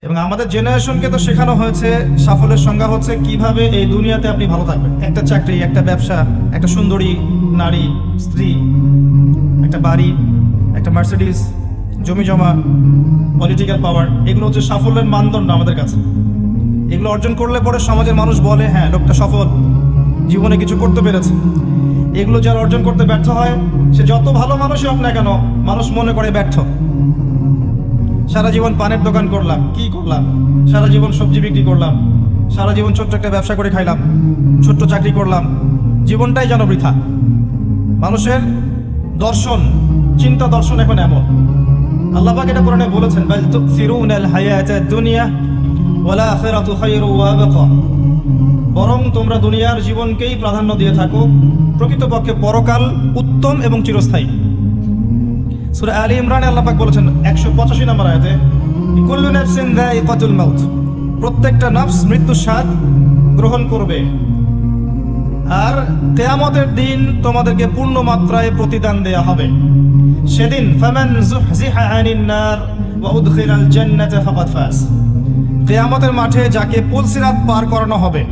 এবং আমাদের জেনারেশনকে তো শেখানো হয়েছে সাফল্যের সংজ্ঞা হচ্ছে কিভাবে এই দুনিয়াতে আপনি ভালো থাকবেন। একটা চাকরি, একটা ব্যবসা, একটা সুন্দরী নারী, স্ত্রী, একটা বাড়ি, একটা মার্সিডিজ, জমি জমা, পলিটিক্যাল পাওয়ার, এগুলো হচ্ছে সাফল্যের মানদণ্ড আমাদের কাছে। এগুলো অর্জন করলে পরে সমাজের মানুষ বলে হ্যাঁ লোকটা সফল, জীবনে কিছু করতে পেরেছে। এগুলো যারা অর্জন করতে ব্যর্থ হয়, সে যত ভালো মানুষই হোক না কেন, মানুষ মনে করে ব্যর্থ। সারা জীবন পানের দোকান করলাম, কি করলাম? সারা জীবন সবজি বিক্রি করলাম, সারা জীবন ছোট্ট একটা ব্যবসা করে খাইলাম, ছোট্ট চাকরি করলাম, জীবনটাই যেন বৃথা। মানুষের দর্শন, চিন্তা দর্শন এখন এমন। আল্লাহ পাক এটা কোরআনে বলেছেন, বাল তুসিরুনাল হায়াতাদ দুনিয়া ওয়াল আখিরাতু খায়রু ওয়া আবকা। বরং তোমরা দুনিয়ার জীবনকেই প্রাধান্য দিয়ে থাকো, প্রকৃতপক্ষে পরকাল উত্তম এবং চিরস্থায়ী। সূরা আলী ইমরানে আল্লাহ পাক বলেছেন 185 নম্বর আয়াতে, কুল্লু নাফসিন যায়িকাতুল মাউত, প্রত্যেকটা নফস মৃত্যুর স্বাদ গ্রহণ করবে। আর কিয়ামতের দিন তোমাদেরকে পূর্ণ মাত্রায় প্রতিদান দেয়া হবে। সেদিন ফামান যুহজিহা আনিন নার ওয়া উদখিলাল জান্নাতা ফাকাদ ফাজ। কিয়ামতের মাঠে যাকে পুলসিরাত পার করানো হবে,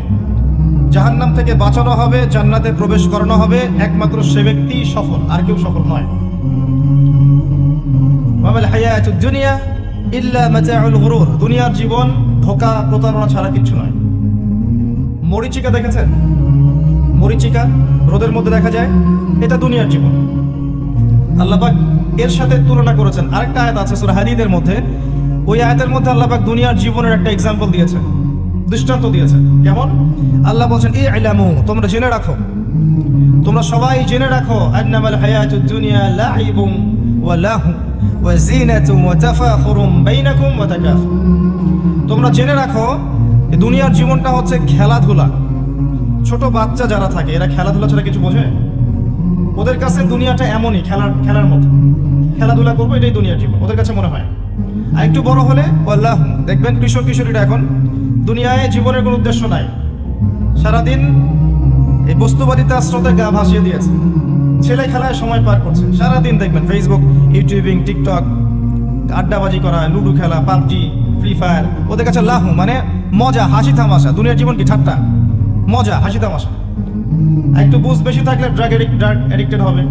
জাহান্নাম থেকে বাঁচানো হবে, জান্নাতে প্রবেশ করানো হবে, একমাত্র সে ব্যক্তি সফল, আর কেউ সফল নয়। ওয়ামাল হায়াতুদ দুনিয়া ইল্লা মাতাউল গুরুর, দুনিয়ার জীবন ধোঁকা প্রতারণা ছাড়া কিছু নয়। মরিচিকা দেখেছেন? মরিচিকা রোদের মধ্যে দেখা যায়, এটা দুনিয়ার জীবন। আল্লাহ পাক এর সাথে তুলনা করেছেন। আরেকটা আয়াত আছে সূরা হাদীদের মধ্যে, ওই আয়াতের মধ্যে আল্লাহ পাক দুনিয়ার জীবনের একটা এক্সাম্পল দিয়েছেন, দৃষ্টান্ত দিয়েছেন। কেমন? আল্লাহ বলছেন ইলামু, তোমরা জেনে রাখো, তোমরা সবাই জেনে রাখো, আন্নামাল হায়াতুদ দুনিয়া লাইবুন ওয়া লাহু ওয়া জিনাতুন ওয়া তাফাখুরুম বাইনাকুম ওয়া তাকাসুর। তোমরা জেনে রাখো এই দুনিয়ার জীবনটা হচ্ছে খেলাধুলা। ছোট বাচ্চা যারা থাকে এরা খেলাধুলা ছাড়া কিছু বোঝে? ওদের কাছে দুনিয়াটা এমনই, খেলার মতো, খেলাধুলা করবো, এটাই দুনিয়ার জীবন ওদের কাছে মনে হয়। আর একটু বড় হলে আল্লাহ দেখবেন কিশোর কিশোরীরা এখন দুনিয়ায় জীবনের কোনো উদ্দেশ্য নাই, সারাদিন এই বস্তুবাদিতা স্রোতে গা ভাসিয়ে দিয়েছে, ছেলে খেলায় সময় পার করছে। সারাদিন দেখবেন ফেসবুক, ইউটিউবিং, টিকটক, আড্ডাবাজি করা, লুডো খেলা, পাবজি, ফ্রি ফায়ার, ওদের কাছে লাহু মানে মজা, হাসি তামাশা। দুনিয়ার জীবন কি ঠাট্টা? মজা, হাসি তামাশা। একটু বুঝ বেশি থাকলে ড্রাগ অ্যাডিক্টেড হবে,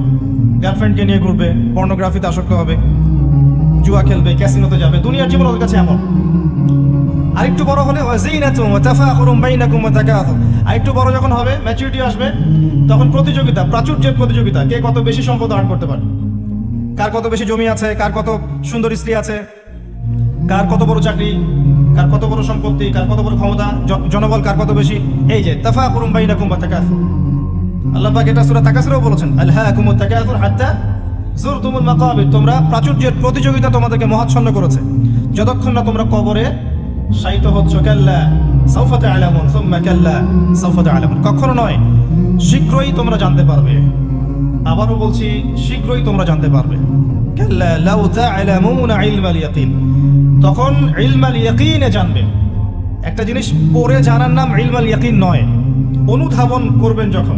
গার্লফ্রেন্ডকে নিয়ে ঘুরবে, পর্নোগ্রাফিতে আসক্ত হবে, জুয়া খেলবে, ক্যাসিনোতে যাবে। দুনিয়ার জীবন ওদের কাছে এমন। আরেকটু বড় হলে ওয়াজিনাতুম ওয়া তাফাখুরুম বাইনাকুম ওয়া তাকাসুর। আরেকটু বড় যখন হবে, ম্যাচুরিটি আসবে, তখন প্রতিযোগিতা, প্রাচুর্যের প্রতিযোগিতা, কে কত বেশি সম্পদ আর্ন করতে পারে, কার কত বেশি জমি আছে, কার কত সুন্দর স্ত্রী আছে, কার কত বড় চাকরি, কার কত বড় সম্পত্তি, কার কত বড় ক্ষমতা, জনবল কার কত বেশি। এই যে তাফাখুরুম বাইনাকুম ওয়া তাকাসুর। আল্লাহ পাক এটা সূরা তাকাসুরেও বলেছেন, আলহাকুমুত তাকাসুর হাত্তা যুরতুমুল মাকাবির। তোমরা প্রাচুর্যের প্রতিযোগিতা তোমাদেরকে মহাচ্ছন্ন করেছে, যতক্ষণ না তোমরা কবরে শায়িত হচ্ছ। কাল্লা সাউফা তা'লামুন সুম্মা কাল্লা সাউফা তা'লামুন। কখনো নয়, শীঘ্রই তোমরা জানতে পারবে। আবারও বলছি, শীঘ্রই তোমরা জানতে পারবে। কাল্লা লাউ তা'লামুনা ইলমাল ইয়াকিন, তখন ইলমাল ইয়াকিনে জানবে। একটা জিনিস পড়ে জানার নাম ইলমাল ইয়াকিন নয়, অনুধাবন করবেন যখন,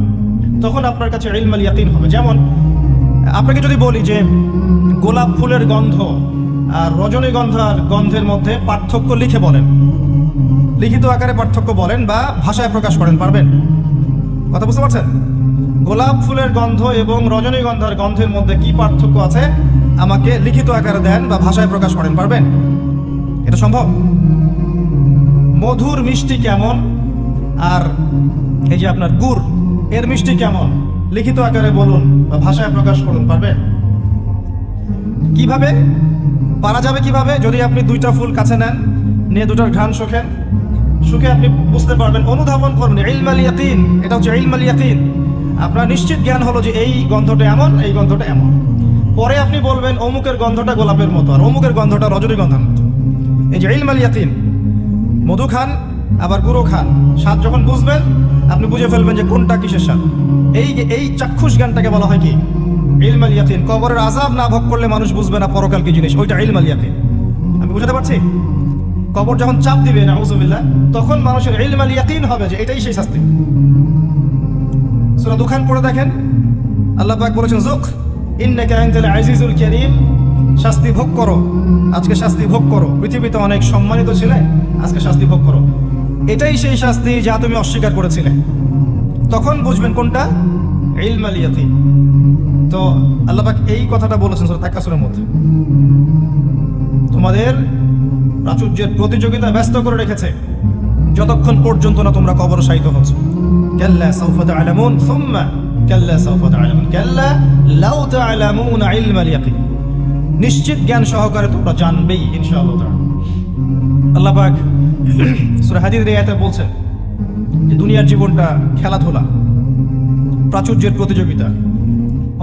তখন আপনার কাছে ইলমাল ইয়াকিন হবে। যেমন আপনাকে যদি বলি যে গোলাপ ফুলের গন্ধ আর রজনীগন্ধার গন্ধের মধ্যে পার্থক্য লিখে বলেন, লিখিত আকারে পার্থক্য বলেন বা ভাষায় প্রকাশ করেন, পারবেন? কথা বুঝতে পারছেন? গোলাপ ফুলের গন্ধ এবং রজনীগন্ধার গন্ধের মধ্যে কি পার্থক্য আছে আমাকে লিখিত আকারে দেন বা ভাষায় প্রকাশ করেন, পারবেন? এটা সম্ভব? মধুর মিষ্টি কেমন আর এই যে আপনার গুড়, এর মিষ্টি কেমন, লিখিত আকারে বলুন বা ভাষায় প্রকাশ করুন, পারবেন? কিভাবে পারা যাবে? কিভাবে? যদি আপনি দুইটা ফুল কাছে নেন, নিয়ে দুটার ঘ্রাণ শোকেন, শুকে আপনি বুঝতে পারবেন, অনুধাবন করবেন। ইলমাল ইয়াকিন, এটা হচ্ছে ইলমাল ইয়াকিন। আপনার নিশ্চিত জ্ঞান হলো যে এই গন্ধটা এমন, এই গন্ধটা এমন। পরে আপনি বলবেন অমুকের গন্ধটা গোলাপের মতো আর অমুকের গন্ধটা রজনীগন্ধার মতো। এই যে ইলমাল ইয়াকিন, মধু খান আবার গুঁড়ো খান, স্বাদ যখন বুঝবেন আপনি বুঝে ফেলবেন যে কোনটা কিসের স্বাদ। এই চাক্ষুষ জ্ঞানটাকে বলা হয় কি? ইলমাল ইয়াকিন। কবরের আযাব না ভোগ করলে মানুষ বুঝবে না পরকাল কি জিনিস, ওইটা ইলমাল ইয়াকিন। আমি বুঝাতে পারছি? কবর যখন চাপ দিবে নাউযুবিল্লাহ, তখন মানুষের ইলমাল ইয়াকিন হবে যে এটাই সেই শাস্তি। সূরা দুখান পড়ে দেখেন, আল্লাহ পাক বলেছেন যুক ইন্নাকা আনতাল আজিজুল কারীম, শাস্তি ভোগ করো, আজকে শাস্তি ভোগ করো। পৃথিবীতে অনেক সম্মানিত ছিলে, আজকে শাস্তি ভোগ করো। এটাই সেই শাস্তি যা তুমি অস্বীকার করেছিলে। তখন বুঝবেন কোনটা ইলমাল ইয়াকিন। তো আল্লাহ পাক এই কথাটা বলেছেন সূরা তাকাসুরের মধ্যে, তোমাদের প্রাচুর্যের প্রতিযোগিতা ব্যস্ত করে রেখেছে যতক্ষণ পর্যন্ত না তোমরা কবরশায়িত হচ্ছ। কাল্লা সাউফা তা'লামুন সুম্মা কাল্লা সাউফা তা'লামুন কাল্লা লাউ তা'লামুন ইলমাল ইয়াকিন। নিশ্চিত জ্ঞান সহকারে তোমরা জানবেই ইনশাআল্লাহ তাআলা। আল্লাহ পাক সূরা হাদীদের আয়াতে বলছেন যে দুনিয়ার জীবনটা খেলাধুলা, প্রাচুর্যের প্রতিযোগিতা,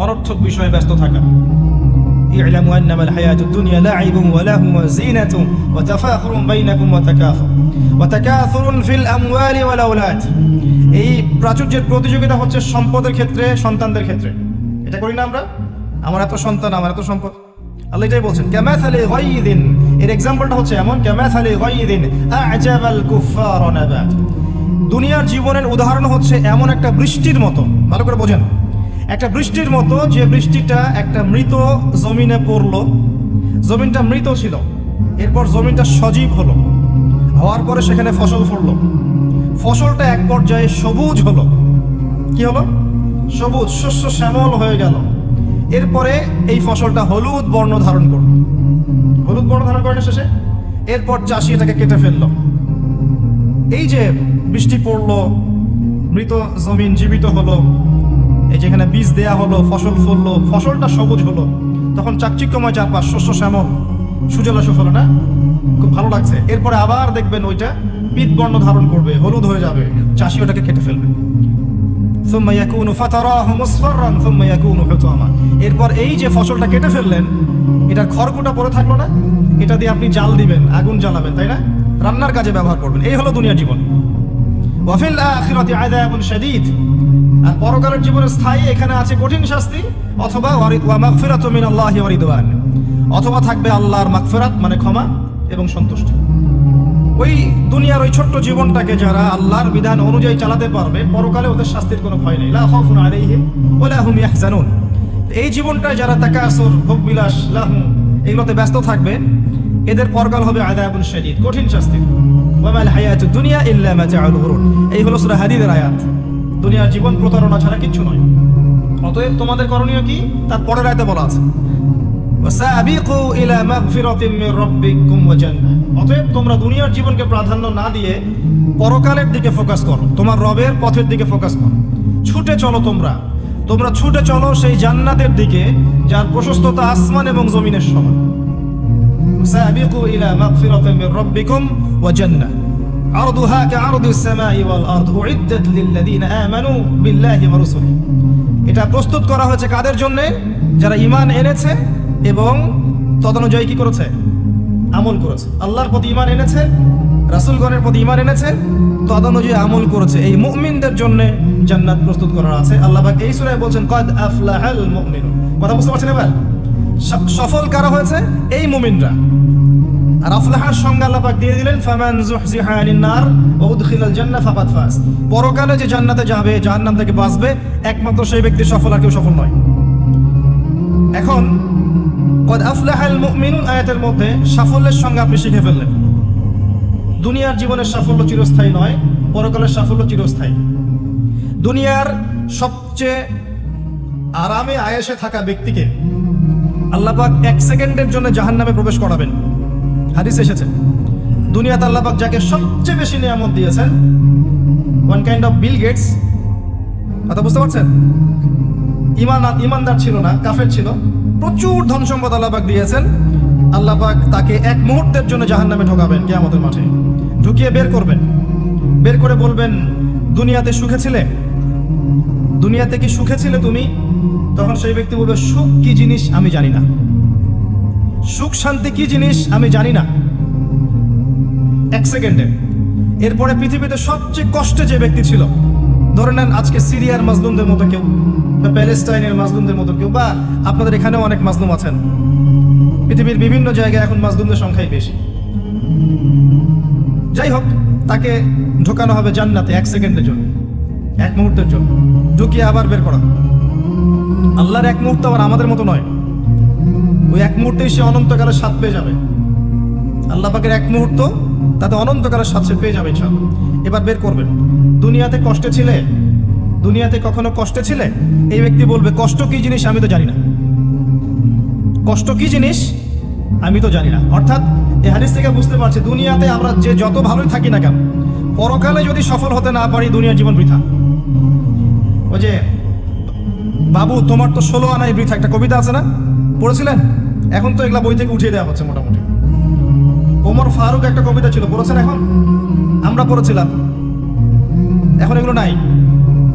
অনর্থক বিষয়ে ব্যস্ত থাকা। ই'লামু আন্নামাল হায়াতুদ দুনিয়া লা'ibun ওয়া লাহু ওয়া জিনাতুন ওয়া তাফাখুরুন বাইনাকুম ওয়া তাকাথুরুন ফিল আমওয়ালি ওয়াল আওলাদ। এই প্রাচুর্যের প্রতিযোগিতা হচ্ছে সম্পদের ক্ষেত্রে, সন্তানদের ক্ষেত্রে। এটা করি না আমরা, আমার এত সন্তান, আমার এত সম্পদ। আল্লাহ এটাই বলছেন কামাসালি গায়দিন, এর এক্সাম্পলটা হচ্ছে এমন কামাসালি গায়দিন আ'জাবাল কুফফার নাবাত। দুনিয়ার জীবনের উদাহরণ হচ্ছে এমন একটা বৃষ্টির মতো, ভালো করে বোঝেন, একটা বৃষ্টির মতো যে বৃষ্টিটা একটা মৃত জমিনে পড়লো। জমিনটা মৃত ছিল, এরপর জমিনটা সজীব হলো, হওয়ার পরে সেখানে ফসল ফললো। ফসলটা এক পর্যায়ে সবুজ হলো। কি হলো? সবুজ, শস্য শ্যামল হয়ে গেল। এরপরে এই ফসলটা হলুদ বর্ণ ধারণ করল। হলুদ বর্ণ ধারণ করার শেষে এরপর চাষি এটাকে কেটে ফেললো। এই যে বৃষ্টি পড়লো, মৃত জমিন জীবিত হলো, এই যেখানে বীজ দেয়া হলো, ফসল ফললো, ফসলটা সবুজ হলো, তখন চাকচিক্যময় চারপাশ, শস্য শ্যামল, সুজলা সুফলা, না? খুব ভালো লাগছে। এরপরে আবার দেখবেন ওইটা পিত বর্ণ ধারণ করবে, হলুদ হয়ে যাবে, চাষি ওটাকে কেটে ফেলবে। সুম্মা ইয়াকুনু ফাতারাহু মুসফাররান সুম্মা ইয়াকুনু হুতামা। এরপর এই যে ফসলটা কেটে ফেললেন, এটার খড়কুটা পড়ে থাকলো না, এটা দিয়ে আপনি জাল দিবেন, আগুন জ্বালাবেন, তাই না? রান্নার কাজে ব্যবহার করবেন। এই হলো দুনিয়ার জীবন। ওয়া ফিল আখিরাতি আযাবুন শাদীদ। আর পরকালের জীবনে স্থায়ী এখানে আছে কঠিন শাস্তি, অথবা ওয়া মাগফিরাতু মিনাল্লাহি ওয়া রিদওয়ান, অথবা থাকবে আল্লাহর মাগফিরাত মানে ক্ষমা এবং সন্তুষ্টি। ওই দুনিয়ার ওই ছোট্ট জীবনটাকে যারা আল্লাহর বিধান অনুযায়ী চালাতে পারবে, পরকালে ওদের শাস্তির কোনো ভয় নেই। লা খাউফুন আলাইহিম ওয়া লা হুম ইয়াহজানুন। এই জীবনটায় যারা তাকাসুর, ভোগবিলাস, লাহু এগুলোতে ব্যস্ত থাকবে, এদের পরকাল হবে আযাবুন শাদীদ, কঠিন শাস্তি। ওয়া মাল হায়াতুদ দুনিয়া ইল্লা মাতাউল গুরুর। এই হলো সূরা হাদীদের আয়াত। দুনিয়ার জীবন প্রতারণা ছাড়া কিচ্ছু নয়। অতএব তোমাদের করণীয় কি? তার পরের আয়াতে বলা আছে ওয়াসাবিকু ইলা মাগফিরাতিম মির রাব্বিকুম ওয়া জান্নাহ। অতএব তোমরা দুনিয়ার জীবনকে প্রাধান্য না দিয়ে পরকালের দিকে ফোকাস করো, তোমার রবের পথের দিকে ফোকাস করো। ছুটে চলো তোমরা ছুটে চলো সেই জান্নাতের দিকে যার প্রশস্ততা আসমান এবং জমিনের সমান। ওয়াসাবিকু ইলা মাগফিরাতিম মির রাব্বিকুম ওয়া জান্নাহ আরদুহা কাআরদিস সামাই ওয়াল আরদ উইদ্দাত লিল্লাযিনা আমানু বিল্লাহি ওয়া রাসূলিহি। এটা প্রস্তুত করা হয়েছে কাদের জন্য? যারা ঈমান এনেছে এবং তদনুযায়ী কি করেছে? আমল করেছে। আল্লাহর প্রতি ঈমান এনেছে, রাসূলগণের প্রতি ঈমান এনেছে, তদনুযায়ী আমল করেছে। এই মুমিনদের জন্য জান্নাত প্রস্তুত করা আছে। আল্লাহ পাক এই সূরায় বলছেন কদ আফলাহাল মুমিনুন। কথা বুঝতে পারছেন এবার? সফল কারা হয়েছে? এই মুমিনরা। আর আফলাহার সংজ্ঞা আল্লাহ পাক দিয়ে দিলেন ফামান যুহজিহা আনিন নার ওয়া উদখিলাল জান্নাহ ফাকাদ ফাজ। পরকালে যে জান্নাতে যাবে, জাহান্নাম থেকে বাঁচবে, একমাত্র সেই ব্যক্তি সফল, আর কেউ সফল নয়। এখন কদ আফলাহাল মুমিনুন আয়াতের মধ্যে সাফল্যের সংজ্ঞা আপনি শিখে ফেললেন। দুনিয়ার জীবনের সাফল্য চিরস্থায়ী নয়, পরকালের সাফল্য চিরস্থায়ী। দুনিয়ার সবচেয়ে আরামে আয়েশে থাকা ব্যক্তিকে আল্লাহ পাক 1 সেকেন্ডের জন্য জাহান্নামে প্রবেশ করাবেন। হাদিস এসেছে দুনিয়াতে আল্লাহ পাক যাকে সবচেয়ে বেশি নিয়ামত দিয়েছেন, one kind of Bill Gates. কথা বুঝতে পারছেন? ইমানদার ছিল না, কাফের ছিল, প্রচুর ধন সম্পদ আল্লাহ পাক দিয়েছেন। আল্লাহ পাক তাকে 1 মুহূর্তের জন্য জাহান্নামে ঢোকাবেন কিয়ামতের মাঠে। ঢুকিয়ে বের করবেন, বের করে বলবেন দুনিয়াতে সুখে ছিলে? দুনিয়াতে কি সুখে ছিলে তুমি? তখন সেই ব্যক্তি বলবে সুখ কি জিনিস আমি জানি না, সুখ শান্তি কি জিনিস আমি জানি না। 1 সেকেন্ডে। এরপরে পৃথিবীতে সবচেয়ে কষ্টে যে ব্যক্তি ছিল, ধরে নেন আজকে সিরিয়ার মাজলুমদের মতো কেউ, বা প্যালেস্টাইনের মাজলুমদের মতো কেউ, বা আপনাদের এখানেও অনেক মাজলুম আছেন। পৃথিবীর বিভিন্ন জায়গায় এখন মাজলুমদের সংখ্যাই বেশি। যাই হোক, তাকে ঢোকানো হবে জান্নাতে 1 সেকেন্ডের জন্য, 1 মুহূর্তের জন্য। ঢুকিয়ে আবার বের করা। আল্লাহর 1 মুহূর্ত আবার আমাদের মতো নয়। ওই 1 মুহূর্তেই সে অনন্তকালের স্বাদ পেয়ে যাবে। আল্লাহ পাকের এক মুহূর্ত তাতে অনন্তকালের সাথে পেয়ে যাবে ইনশাআল্লাহ। এবার বের করবেন, দুনিয়াতে কষ্টে ছিলে, দুনিয়াতে কখনো কষ্টে ছিলে? এই ব্যক্তি বলবে কষ্ট কি জিনিস আমি তো জানি না, কষ্ট কি জিনিস আমি তো জানি না। অর্থাৎ এই হাদিস থেকে বুঝতে পারছি দুনিয়াতে আমরা যে যত ভালোই থাকি না কেন, পরকালে যদি সফল হতে না পারি দুনিয়ার জীবন বৃথা। ওই যে বাবু তোমার তো 16 আনাই বৃথা, একটা কবিতা আছে না, পড়েছিলেন? এখন তো এগুলা বই থেকে উঠিয়ে দেওয়া হচ্ছে মোটামুটি। ওমর ফারুক একটা কবিতা ছিল, পড়েছেন? এখন আমরা পড়েছিলাম, এখন এগুলো নাই।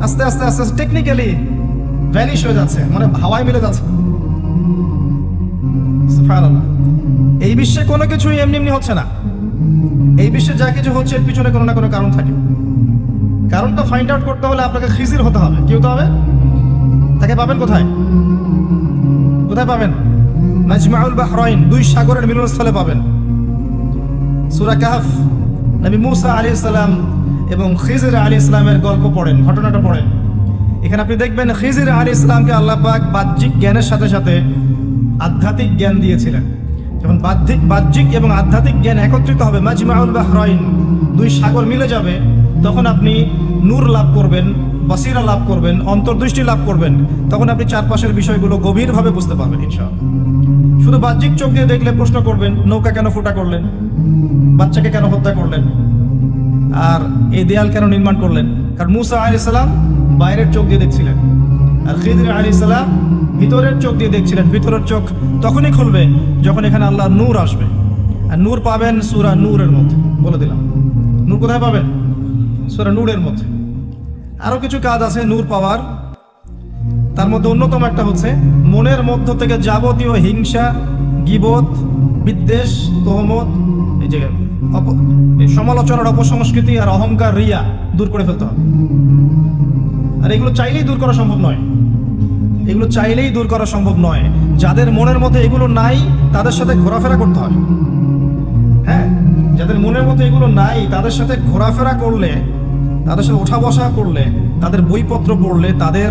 আস্তে আস্তে আস্তে আস্তে টেকনিক্যালি ভ্যানিশ হয়ে যাচ্ছে, মানে হাওয়ায় মিলে যাচ্ছে। সুবহানাল্লাহ। এই বিশ্বে কোনো কিছুই এমনি এমনি হচ্ছে না। এই বিশ্বে যা কিছু হচ্ছে এর পিছনে কোনো না কোনো কারণ থাকে। কারণটা ফাইন্ড আউট করতে হলে আপনাকে খিজির হতে হবে। কি হতে হবে? তাকে পাবেন কোথায়? কোথায় পাবেন? মাজমাউল বাহরাইন, দুই সাগরের মিলনস্থলে পাবেন। সূরা কাহফ, নবী মুসা আলাইহিস সালাম এবং খিজির আলাইহিস সালামের গল্প পড়েন, ঘটনাটা পড়েন। এখানে আপনি দেখবেন খিজির আলাইহিস সালামকে আল্লাহ পাক বাহ্যিক জ্ঞানের সাথে সাথে আধ্যাত্মিক জ্ঞান দিয়েছিলেন। যখন বাহ্যিক এবং আধ্যাত্মিক জ্ঞান একত্রিত হবে, মাজমাউল বাহরাইন, দুই সাগর মিলে যাবে, তখন আপনি নূর লাভ করবেন, বসিরা লাভ করবেন, অন্তর্দৃষ্টি লাভ করবেন। তখন আপনি চারপাশের বিষয়গুলো গভীরভাবে বুঝতে পারবেন ইনশাআল্লাহ। শুধু বাহ্যিক চোখ দিয়ে দেখলে প্রশ্ন করবেন, নৌকা কেন ফুটা করলেন, বাচ্চাকে কেন হত্যা করলেন, আর এই দেয়াল কেন নির্মাণ করলেন? কারণ মুসা আলাইহিস সালাম বাইরের চোখ দিয়ে দেখছিলেন, আর খিজির আলাইহিস সালাম ভিতরের চোখ দিয়ে দেখছিলেন। ভিতরের চোখ তখনই খুলবে যখন এখানে আল্লাহর নূর আসবে। আর নূর পাবেন সূরা নূরের মধ্যে, বলে দিলাম। নূর কোথায় পাবেন? সূরা নূরের মধ্যে। আরো কিছু কাজ আছে নূর পাওয়ার, তার মধ্যে অন্যতম একটা হচ্ছে মনের মধ্য থেকে যাবতীয় হিংসা, গীবত, বিদ্বেষ, তহমত, এই যে সমালোচনার অপসংস্কৃতি আর অহংকার, রিয়া দূর করে ফেলতে হবে। আর এগুলো চাইলেই দূর করা সম্ভব নয়, এগুলো চাইলেই দূর করা সম্ভব নয়। যাদের মনের মধ্যে এগুলো নাই তাদের সাথে ঘোরাফেরা করতে হয়। হ্যাঁ, যাদের মনের মধ্যে এগুলো নাই তাদের সাথে ঘোরাফেরা করলে, তাদের সাথে ওঠা বসা করলে, তাদের বইপত্র পড়লে, তাদের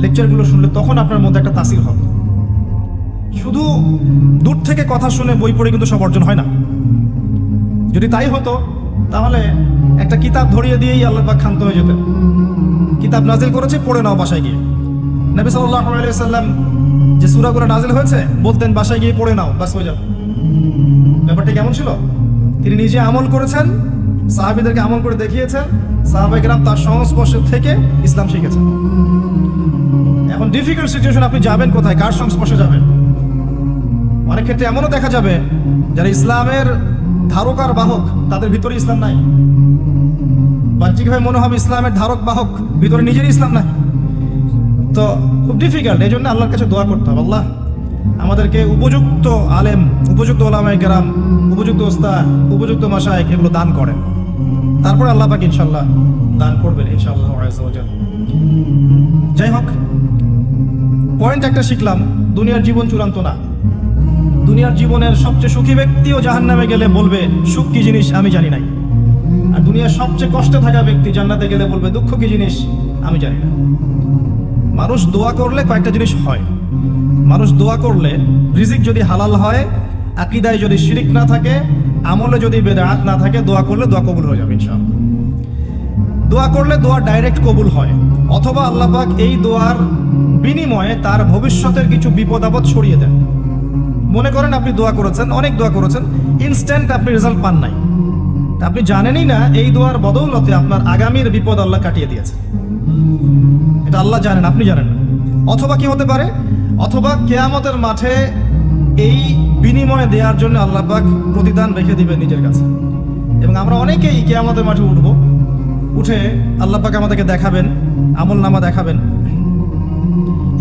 লেকচারগুলো শুনলে তখন আপনার মধ্যে একটা তাসির হবে। শুধু দূর থেকে কথা শুনে বই পড়ে কিন্তু সব অর্জন হয় না। যদি তাই হতো তাহলে একটা কিতাব ধরিয়ে দিয়েই আল্লাহ পাক ক্ষান্ত হয়ে যেতেন। কিতাব নাজিল করেছে, পড়ে নাও বাসায় গিয়ে। নবী সাল্লাল্লাহু আলাইহি ওয়াসাল্লাম যে সূরাগুলো নাজিল হয়েছে বলতেন বাসায় গিয়ে পড়ে নাও, বাস হয়ে যাবে। ব্যাপারটা কেমন ছিল? তিনি নিজে আমল করেছেন, সাহাবীদেরকে আমল করে দেখিয়েছেন, সাহাবায়ে কেরাম তার সংস্পর্শে থেকে ইসলাম শিখেছেন। এখন ডিফিকাল্ট সিচুয়েশন, আপনি যাবেন কোথায়, কার সংস্পর্শে যাবেন? অনেক ক্ষেত্রে এমনও দেখা যাবে যারা ইসলামের ধারক আর বাহক, তাদের ভিতরে ইসলাম নাই। বাহ্যিকভাবে মনে হবে ইসলামের ধারক বাহক, ভিতরে নিজেরই ইসলাম নাই। তো খুব ডিফিকাল্ট। এই জন্য আল্লাহর কাছে দোয়া করতে হবে, আল্লাহ আমাদেরকে উপযুক্ত আলেম, উপযুক্ত ওলামায়ে কেরাম, উপযুক্ত ওস্তাদ, উপযুক্ত মাশায়েখ এগুলো দান করেন। তারপরে আল্লাহ পাক ইনশাআল্লাহ দান করবেন ইনশাআল্লাহ আযজা ওয়া জাল। যাই হোক, পয়েন্ট একটা শিখলাম, দুনিয়ার জীবন চূড়ান্ত না। দুনিয়ার জীবনের সবচেয়ে সুখী ব্যক্তিও জাহান্নামে গেলে বলবে সুখ কি জিনিস আমি জানি নাই। আর দুনিয়ার সবচেয়ে কষ্টে থাকা ব্যক্তি জান্নাতে গেলে বলবে দুঃখ কি জিনিস আমি জানি না। মানুষ দোয়া করলে কয়েকটা জিনিস হয়। মানুষ দোয়া করলে রিজিক যদি হালাল হয়, আকীদায় যদি শিরিক না থাকে, আমলে যদি বেদাত না থাকে, দোয়া করলে দোয়া কবুল হয়ে যাবে ইনশাআল্লাহ। দোয়া করলে দোয়া ডাইরেক্ট কবুল হয়, অথবা আল্লাহ পাক এই দোয়ার বিনিময়ে তার ভবিষ্যতের কিছু বিপদ আপদ সরিয়ে দেন। মনে করেন আপনি দোয়া করেছেন, অনেক দোয়া করেছেন, ইনস্ট্যান্ট আপনি রেজাল্ট পান নাই, আপনি জানেনই না এই দোয়ার বদৌলতে আপনার আগামীর বিপদ আল্লাহ কাটিয়ে দিয়েছে। এটা আল্লাহ জানেন, আপনি জানেন না। অথবা কি হতে পারে, অথবা কিয়ামতের মাঠে এই বিনিময়ে দেওয়ার জন্য আল্লাহ পাক প্রতিদান রেখে দিবেন নিজের কাছে। এবং আমরা অনেকেই কিয়ামতের মাঠে উঠবো, উঠে আল্লাহ পাক আমাদেরকে দেখাবেন, আমল নামা দেখাবেন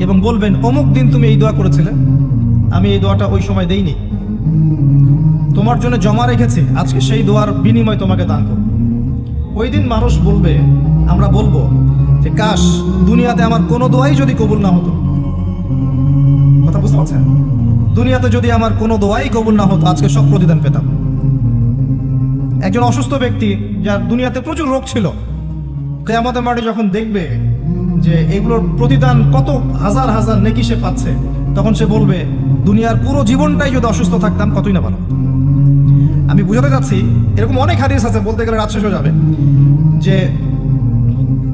এবং বলবেন অমুক দিন তুমি এই দোয়া করেছিলে, আমি এই দোয়াটা ওই সময় দেইনি, তোমার জন্য জমা রেখেছি, আজকে সেই দোয়ার বিনিময় তোমাকে দান করব। ওই দিন মানুষ বলবে, আমরা বলবো যে কাশ দুনিয়াতে আমার কোনো দোয়াই যদি কবুল না হতো। কথা বুঝতে পারছেন? দুনিয়াতে যদি আমার কোনো দোয়াই কবুল না হতো, আজকে সব প্রতিদান পেতাম। একজন অসুস্থ ব্যক্তি যার দুনিয়াতে প্রচুর রোগ ছিল, কিয়ামতের মাঠে যখন দেখবে যে এগুলোর প্রতিদান কত হাজার হাজার নেকি সে পাচ্ছে, তখন সে বলবে দুনিয়ার পুরো জীবনটাই যদি অসুস্থ থাকতাম কতই না ভালো। আমি বুঝাতে চাচ্ছি, এরকম অনেক হাদিস আছে, বলতে গেলে রাত শেষ হয়ে যাবে, যে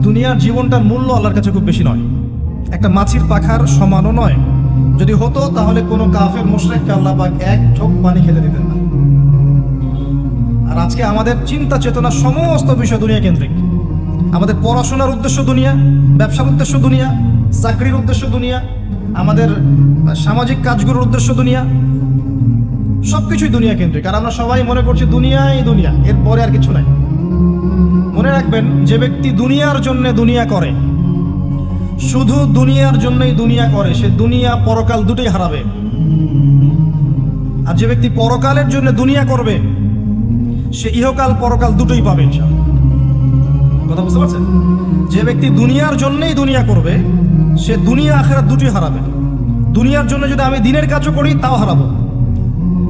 দুনিয়ার জীবনটার মূল্য আল্লাহর কাছে খুব বেশি নয়, একটা মাছির পাখার সমানও নয়। যদি হতো তাহলে কোনো কাফের মুশরিককে আল্লাহ পাক এক ঢোক পানি খেতে দিতেন না। আর আজকে আমাদের চিন্তা চেতনা সমস্ত বিষয় দুনিয়া কেন্দ্রিক। আমাদের পড়াশোনার উদ্দেশ্য দুনিয়া, ব্যবসার উদ্দেশ্য দুনিয়া, চাকরির উদ্দেশ্য দুনিয়া, আমাদের সামাজিক কাজগুলোর উদ্দেশ্য দুনিয়া, সবকিছুই দুনিয়া কেন্দ্রিক। আর আমরা সবাই মনে করছি দুনিয়াই দুনিয়া, এরপরে আর কিছু নাই। মনে রাখবেন, যে ব্যক্তি দুনিয়ার জন্য দুনিয়া করে, শুধু দুনিয়ার জন্যই দুনিয়া করে, সে দুনিয়া পরকাল দুটোই হারাবে। আর যে ব্যক্তি পরকালের জন্য দুনিয়া করবে, সে ইহকাল পরকাল দুটোই পাবে ইনশাআল্লাহ। কথা বুঝতে পারছেন? যে ব্যক্তি দুনিয়ার জন্যই দুনিয়া করবে, সে দুনিয়া আখিরাত দুটোই হারাবে। দুনিয়ার জন্য যদি আমি দিনের কাজও করি তাও হারাবো।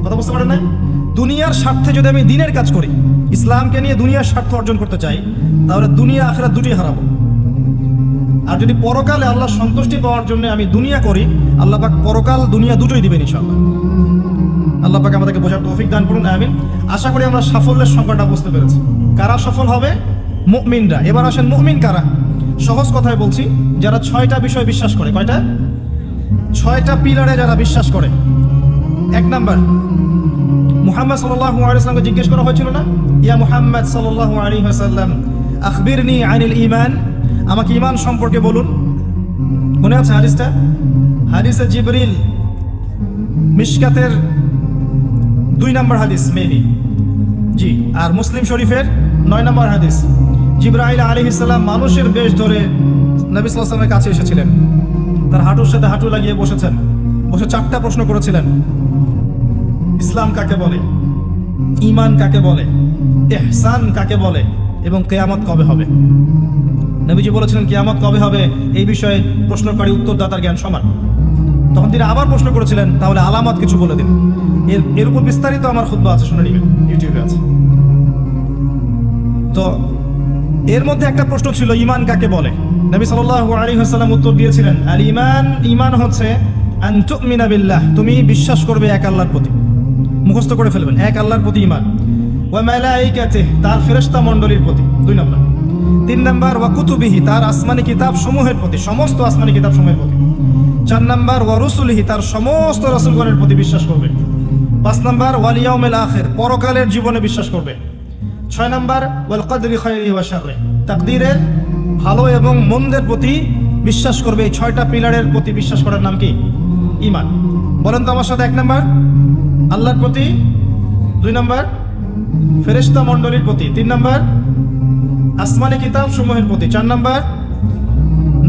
কথা বুঝতে পারেন না? দুনিয়ার স্বার্থে যদি আমি দিনের কাজ করি, ইসলামকে নিয়ে দুনিয়ার স্বার্থ অর্জন করতে চাই, তাহলে দুনিয়া আখিরাত দুটোই হারাবো। আর যদি পরকালে আল্লাহ সন্তুষ্টি পাওয়ার জন্য আমি দুনিয়া করি, আল্লাহ পাক পরকাল দুনিয়া দুটোই দিবেন ইনশাআল্লাহ। আল্লাহ পাক আমাদেরকে বোঝার তৌফিক দান করুন, আমিন। আশা করি আমরা সাফল্যের সংজ্ঞাটা বুঝতে পেরেছি। কারা সফল হবে? মুমিনরা। এবার আসেন, মুমিন কারা? সহজ কথায় বলছি, যারা 6টা বিষয় বিশ্বাস করে। কয়টা? 6টা পিলারে যারা বিশ্বাস করে। 1 নাম্বার, মুহাম্মদ সাল্লাল্লাহু আলাইহি ওয়াসাল্লামকে জিজ্ঞেস করা হয়েছিল না, ইয়া মুহাম্মদ সাল্লাল্লাহু আলাইহি ওয়াসাল্লাম আখবিরনি আনিল ঈমান, আমাকে ঈমান সম্পর্কে বলুন। মনে আছে হাদিসটা? হাদিসে জিবরিল, মিশকাতের 2 নম্বর হাদিস মেবি, জি। আর মুসলিম শরীফের 9 নম্বর হাদিস। জিবরাইল আলাইহিস সালাম মানুষের বেশ ধরে নবী সাল্লাল্লাহু আলাইহি ওয়াসাল্লামের কাছে এসেছিলেন, তার হাঁটুর সাথে হাঁটু লাগিয়ে বসেছেন, বসে 4টা প্রশ্ন করেছিলেন। ইসলাম কাকে বলে, ঈমান কাকে বলে, ইহসান কাকে বলে, এবং কিয়ামত কবে হবে। নবীজি বলেছিলেন কিয়ামত কবে হবে এই বিষয়ে প্রশ্নকারী উত্তরদাতার জ্ঞান সমান। তখন তিনি আবার প্রশ্ন করেছিলেন, তাহলে আলামত কিছু বলে দিন। এর উপর বিস্তারিত আমার খুতবা আছে, শুনে নিবেন, ইউটিউবে আছে। তো এর মধ্যে একটা প্রশ্ন ছিল, ঈমান কাকে বলে। নবী সাল্লাল্লাহু আলাইহি ওয়াসাল্লাম উত্তর দিয়েছিলেন, আল ঈমান, ঈমান হচ্ছে আন তুমিনা বিল্লাহ, তুমি বিশ্বাস করবে এক আল্লাহর প্রতি। মুখস্থ করে ফেলবেন, এক আল্লাহর প্রতি ঈমান। ওয়া মালাইকাতিহি, তার ফেরেশতা মণ্ডলীর প্রতি 2 নম্বর। 3 নম্বর, ওয়া কুতুবিহি, তার আসমানি কিতাব সমূহের প্রতি, সমস্ত আসমানি কিতাব সমূহের প্রতি। 4 নম্বর, ওয়া রুসুলিহি, তার সমস্ত রাসূলগণের প্রতি বিশ্বাস করবে। 5 নম্বর, ওয়াল ইয়াউমিল আখির, পরকালের জীবনে বিশ্বাস করবে। 6 নম্বর, ওয়াল কদরি খায়রিহি ওয়া শাররিহি, তাকদীরের ভালো এবং মন্দের প্রতি বিশ্বাস করবে। এই 6টা পিলারের প্রতি বিশ্বাস করার নাম কি? ঈমান। বলেন তো আমার সাথে। 1 নম্বর আল্লাহর প্রতি, 2 নম্বর ফেরেশতা মণ্ডলীর প্রতি, 3 নম্বর আসমানি কিতাব সমূহের প্রতি, 4 নম্বর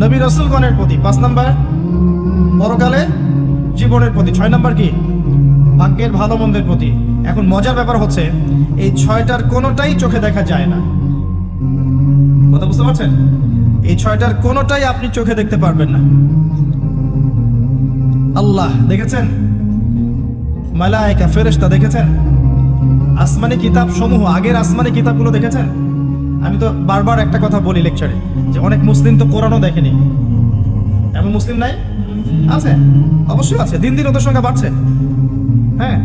নবী রাসূলগণের প্রতি, 5 নম্বর পরকালে জীবনের প্রতি, 6 নম্বর কি? ভাগ্যের ভালো মন্দের প্রতি। এখন মজার ব্যাপার হচ্ছে, এই 6টার কোনোটাই চোখে দেখা যায় না। কথা বুঝতে পারছেন? এই 6টার কোনোটাই আপনি চোখে দেখতে পারবেন না। আল্লাহ দেখেছেন, মালায়েকা ফেরেশতা দেখেছেন, আসমানি কিতাব সমূহ, আগের আসমানি কিতাবগুলো দেখেছেন। আমি তো বারবার একটা কথা বলি লেকচারে, যে অনেক মুসলিম তো কোরআনও দেখেনি। এমন মুসলিম নাই? আছে, অবশ্যই আছে, দিন দিন ওদের সংখ্যা বাড়ছে। হ্যাঁ,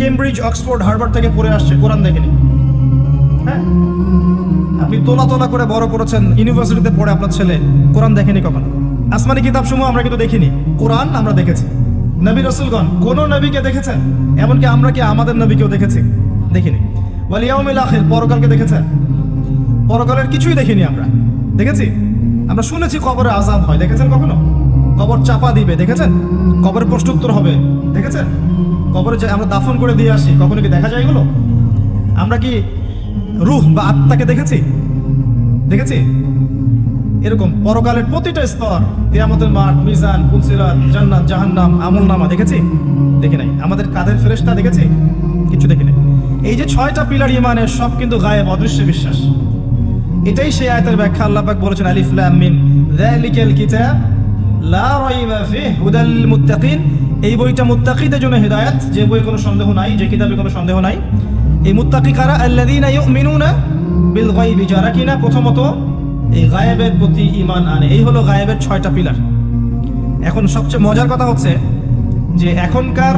কেমব্রিজ, অক্সফোর্ড, হার্ভার্ড থেকে পড়ে আসছে, কোরআন দেখেনি। হ্যাঁ, আপনি তোলা তোলা করে বড় করেছেন, ইউনিভার্সিটিতে পড়ে আপনার ছেলে, কোরআন দেখেনি কখনো। আসমানি কিতাব সমূহ আমরা কিন্তু দেখিনি, কোরআন আমরা দেখেছি। নবী রাসূলগণ কোন নবীকে দেখেছেন? এমনকি আমরা কি আমাদের নবীকেও দেখেছি? দেখিনি। ওয়াল ইয়াউমিল আখির, পরকালকে দেখেছেন? পরকালের কিছুই দেখিনি আমরা। দেখেছি? আমরা শুনেছি কবরে আযাব হয়, দেখেছেন কখনো? কবর চাপা দিবে, দেখেছেন? কবরের প্রশ্নোত্তর হবে, দেখেছেন? কবরে যে আমরা দাফন করে দিয়ে আসি, কখনো কি দেখা যায় এগুলো? আমরা কি রূহ বা আত্মাকে দেখেছি? দেখেছি? এরকম পরকালের প্রতিটা স্তর, কিয়ামতের মাঠ, মিজান, পুলসিরাত, জান্নাত, জাহান্নাম, আমলনামা দেখেছি? দেখি নাই। আমাদের কাদের ফেরেশতা দেখেছি? কিছু দেখি নাই। এই যে 6টা পিলার ঈমানের, সব কিন্তু গায়েব, অদৃশ্য বিশ্বাস। এটাই সেই আয়াতের ব্যাখ্যা। আল্লাহ পাক বলেছেন, আলিফ লাম মিম যালিকাল কিতাব লা রাইবা ফিহি হুদাল লিল মুত্তাকিন, এই বইটা মুত্তাকিদের জন্য হেদায়েত, যে বই কোনো সন্দেহ নাই, যে কিতাবে কোনো সন্দেহ নাই। এই মুত্তাকি কারা? আল্লাযীনা ইউমিনুনা বিল গায়বি, যারা কিনা প্রথমত এই গায়েবের প্রতি ঈমান আনে। এই হলো গায়েবের 6টা পিলার। এখন সবচেয়ে মজার কথা হচ্ছে যে এখনকার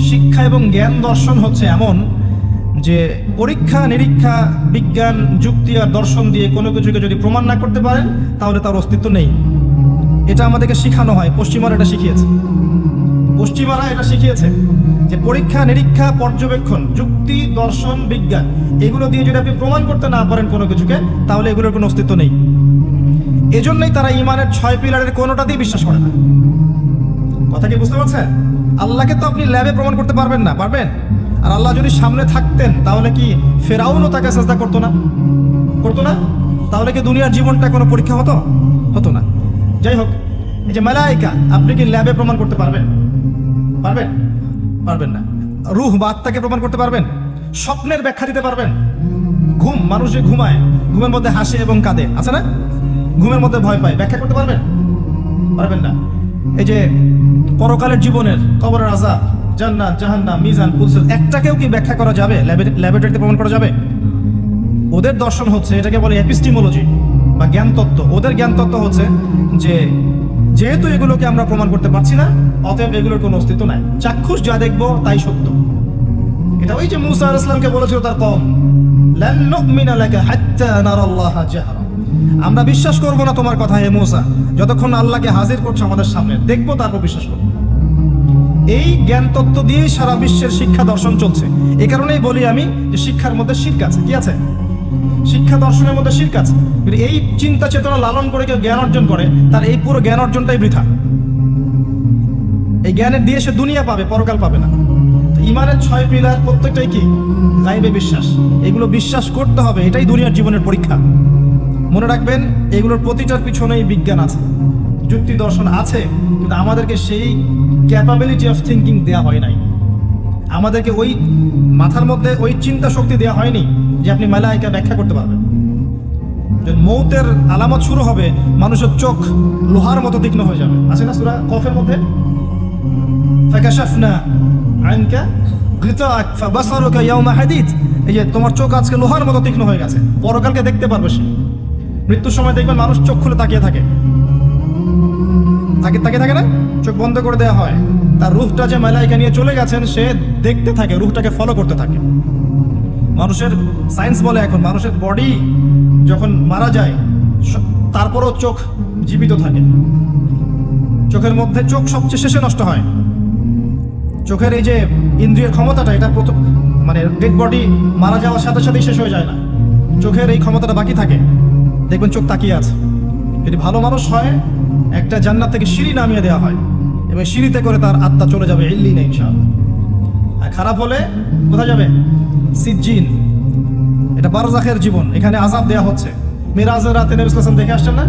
শিক্ষা এবং জ্ঞান দর্শন হচ্ছে এমন যে পরীক্ষা নিরীক্ষা বিজ্ঞান যুক্তি আর দর্শন দিয়ে কোনো কিছুকে যদি প্রমাণ না করতে পারেন তাহলে তার অস্তিত্ব নেই। এটা আমাদেরকে শেখানো হয়, পশ্চিমারা এটা শিখিয়েছে। পশ্চিমারা এটা শিখিয়েছে যে পরীক্ষা নিরীক্ষা পর্যবেক্ষণ যুক্তি দর্শন বিজ্ঞান এগুলো দিয়ে যদি আপনি প্রমাণ করতে না পারেন কোনো কিছুকে তাহলে এগুলোর কোনো অস্তিত্ব নেই। এজন্যই তারা ইমানের 6 পিলারের কোনোটাতেই বিশ্বাস করে না। কথা কি বুঝতে পারছেন? আল্লাহকে তো আপনি ল্যাবে প্রমাণ করতে পারবেন না, পারবেন? আর আল্লাহ যদি সামনে থাকতেন তাহলে কি ফেরাউনও তাকে সাজদা করতো না? করতো না? তাহলে কি দুনিয়ার জীবনটা কোনো পরীক্ষা হতো? হতো না। যাই হোক, এই যে মালায়েকা আপনি কি ল্যাবে প্রমাণ করতে পারবেন? পারবেন? পারবেন না। রূহ বা আত্মাকে প্রমাণ করতে পারবেন? স্বপ্নের ব্যাখ্যা দিতে পারবেন? ঘুম, মানুষ যে ঘুমায়, ঘুমের মধ্যে হাসে এবং কাঁদে, আছে না? ঘুমের মধ্যে ভয় পায়, ব্যাখ্যা করতে পারবেন? পারবেন না। এই যে পরকালের জীবনের, কবরের আযাব, জান্নাত জাহান্নাম, মিজান পুলসিল, একটাকেও কি ব্যাখ্যা করা যাবে? ল্যাবরেটরিতে প্রমাণ করা যাবে? ওদের দর্শন হচ্ছে, এটাকে বলে এপিস্টিমোলজি বা জ্ঞান তত্ত্ব। ওদের জ্ঞান তত্ত্ব হচ্ছে যে যেহেতু এগুলোকে আমরা প্রমাণ করতে পারছি না, অতএব এগুলোর কোনো অস্তিত্ব নাই। চাক্ষুষ যা দেখবো তাই সত্য। এটা ওই যে মূসা আলাইহিস সালামকে বলেছিল তার কওম, লান নুমিনা লাকা হাত্তা নারাল্লাহা জাহরা, আমরা বিশ্বাস করব না তোমার কথা হে মূসা যতক্ষণ আল্লাহকে হাজির করছো আমাদের সামনে, দেখবো তারপর বিশ্বাস করব। এই জ্ঞান তত্ত্ব দিয়েই সারা বিশ্বের শিক্ষা দর্শন চলছে। এই কারণেই বলি আমি যে শিক্ষার মধ্যে শিরক আছে। কি আছে? শিক্ষা দর্শনের মধ্যে শিরক আছে। এই চিন্তা চেতনা লালন করে কেউ জ্ঞান অর্জন করে, তার এই পুরো জ্ঞান অর্জনটাই বৃথা। এই জ্ঞানের দিয়ে সে দুনিয়া পাবে, পরকাল পাবে না। ইমানের 6 পিলার প্রত্যেকটাই কি? গায়বে বিশ্বাস। এগুলো বিশ্বাস করতে হবে, এটাই দুনিয়ার জীবনের পরীক্ষা। মনে রাখবেন, এগুলোর প্রতিটার পিছনেই বিজ্ঞান আছে, যুক্তি দর্শন আছে, কিন্তু আমাদেরকে সেই ক্যাপাবিলিটি অফ থিঙ্কিং দেওয়া হয় নাই। আমাদেরকে ওই মাথার মধ্যে ওই চিন্তা শক্তি দেওয়া হয়নি যে আপনি মালায়েকা ব্যাখ্যা করতে পারবেন। মৌতের আলামত শুরু হবে, মানুষের চোখ লোহার মতো তীক্ষ্ণ হয়ে যাবে। আছে না সূরা কফের মধ্যে, ফাকাশাফনা আনকা গিতাআক ফাবাসারুকা ইয়াওমা হাদিদ, এই যে তোমার চোখ আজকে লোহার মতো তীক্ষ্ণ হয়ে গেছে, পরকালকে দেখতে পারবে সে। মৃত্যুর সময় দেখবেন মানুষ চোখ খুলে তাকিয়ে থাকে না, চোখ বন্ধ করে দেওয়া হয়। তার রূহটা যে মালায়েকা নিয়ে চলে গেছেন সে দেখতে থাকে, রূহটাকে ফলো করতে থাকে। মানুষের সায়েন্স বলে এখন মানুষের বডি যখন মারা যায় তারপরও চোখ জীবিত থাকে। চোখের মধ্যে চোখ সবচেয়ে শেষে নষ্ট হয়। চোখের এই যে ইন্দ্রিয়ের ক্ষমতাটা, এটা প্রথম মানে ডেড বডি মারা যাওয়ার সাথে সাথেই শেষ হয়ে যায় না, চোখের এই ক্ষমতাটা বাকি থাকে। দেখবেন চোখ তাকিয়ে আছে। যদি ভালো মানুষ হয়, একটা জান্নাত থেকে সিঁড়ি নামিয়ে দেওয়া হয় এবং সিঁড়িতে করে তার আত্মা চলে যাবে ইল্লিনে ইনশাআল্লাহ। আর খারাপ হলে কোথায় যাবে? সিজ্জিন। এটা বারজাখের জীবন, এখানে আযাব দেওয়া হচ্ছে। মিরাজের রাতে নবী সাল্লাল্লাহু আলাইহি ওয়াসাল্লাম দেখে আসছেন না?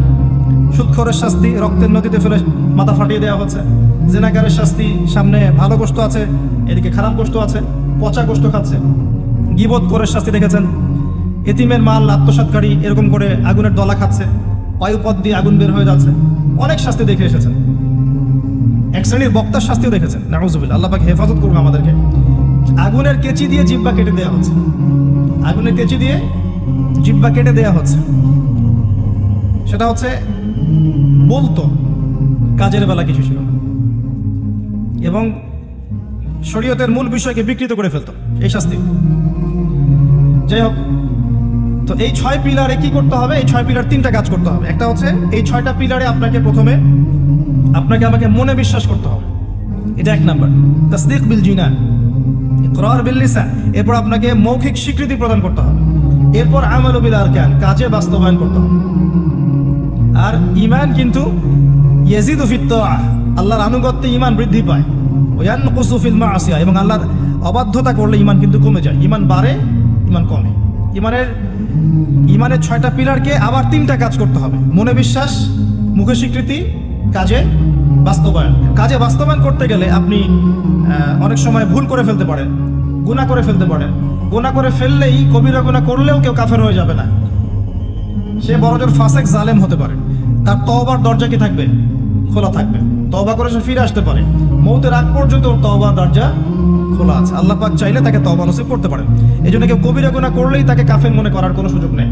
সুদখোরের শাস্তি রক্তের নদীতে ফেলে মাথা ফাটিয়ে দেওয়া হচ্ছে। জিনাকারের শাস্তি, সামনে ভালো গোশত আছে, এদিকে খারাপ গোশত আছে, পচা গোশত খাচ্ছে। গীবত করে শাস্তি দেখেছেন, এতিমের মাল আত্মসাৎকারী এরকম করে আগুনের দলা খাচ্ছে, বায়ুপথ দিয়ে আগুন বের হয়ে যাচ্ছে। অনেক শাস্তি দেখে এসেছেন। এক শ্রেণীর বক্তার শাস্তিও দেখেছেন, নাউযুবিল্লাহ, আল্লাহ পাক হেফাজত করবে আমাদেরকে। আগুনের কেচি দিয়ে জিহ্বা কেটে দেওয়া হচ্ছে, আগুনের কেচি দিয়ে জিহ্বা কেটে দেওয়া হচ্ছে। সেটা হচ্ছে বলতো, কাজের বেলা কিছু ছিল না, এবং শরীয়তের মূল বিষয়কে বিকৃত করে ফেলতো, এই শাস্তি। যাই হোক, তো এই 6 পিলারে কি করতে হবে? এই 6 পিলার 3টা কাজ করতে হবে। একটা হচ্ছে এই 6টা পিলারে আপনাকে প্রথমে আমাকে মনে বিশ্বাস করতে হবে, এটা 1 নাম্বার। তাসদীক বিল জিনান, ইকরার বিল লিসান। এরপর আপনাকে মৌখিক স্বীকৃতি প্রদান করতে হবে। এরপর আমাল বিল আরকান, কাজে বাস্তবায়ন করতে হবে। আর ঈমান কিন্তু ইয়াজিদু ফিত তাআহ, আল্লাহর আনুগত্যে ঈমান বৃদ্ধি পায়। ওয়া ইয়ানকুসু ফিল মাআসিয়া, এবং আল্লাহর অবাধ্যতা করলে ঈমান কিন্তু কমে যায়। ঈমান বাড়ে, ঈমান কমে। ঈমানের 6টা পিলারকে আবার 3টা কাজ করতে হবে: মনে বিশ্বাস, মুখে স্বীকৃতি, কাজে বাস্তবায়ন। কাজে বাস্তবায়ন করতে গেলে আপনি অনেক সময় ভুল করে ফেলতে পারেন, গুনাহ করে ফেলতে পারেন। গুনাহ করে ফেললেই, কবিরা গুনাহ করলেও কেউ কাফের হয়ে যাবে না, সে বড়জোর ফাসেক জালেম হতে পারে। তার তওবার দরজা কি থাকবে? খোলা থাকবে। তওবা করে সে ফিরে আসতে পারে। মৌতের আগ পর্যন্ত ওর তওবার দরজা খোলা আছে। আল্লাহ পাক চাইলে তাকে তওবা নসিব করতে পারেন। এই জন্য কেউ কবিরা গুনাহ করলেই তাকে কাফের মনে করার কোনো সুযোগ নেই।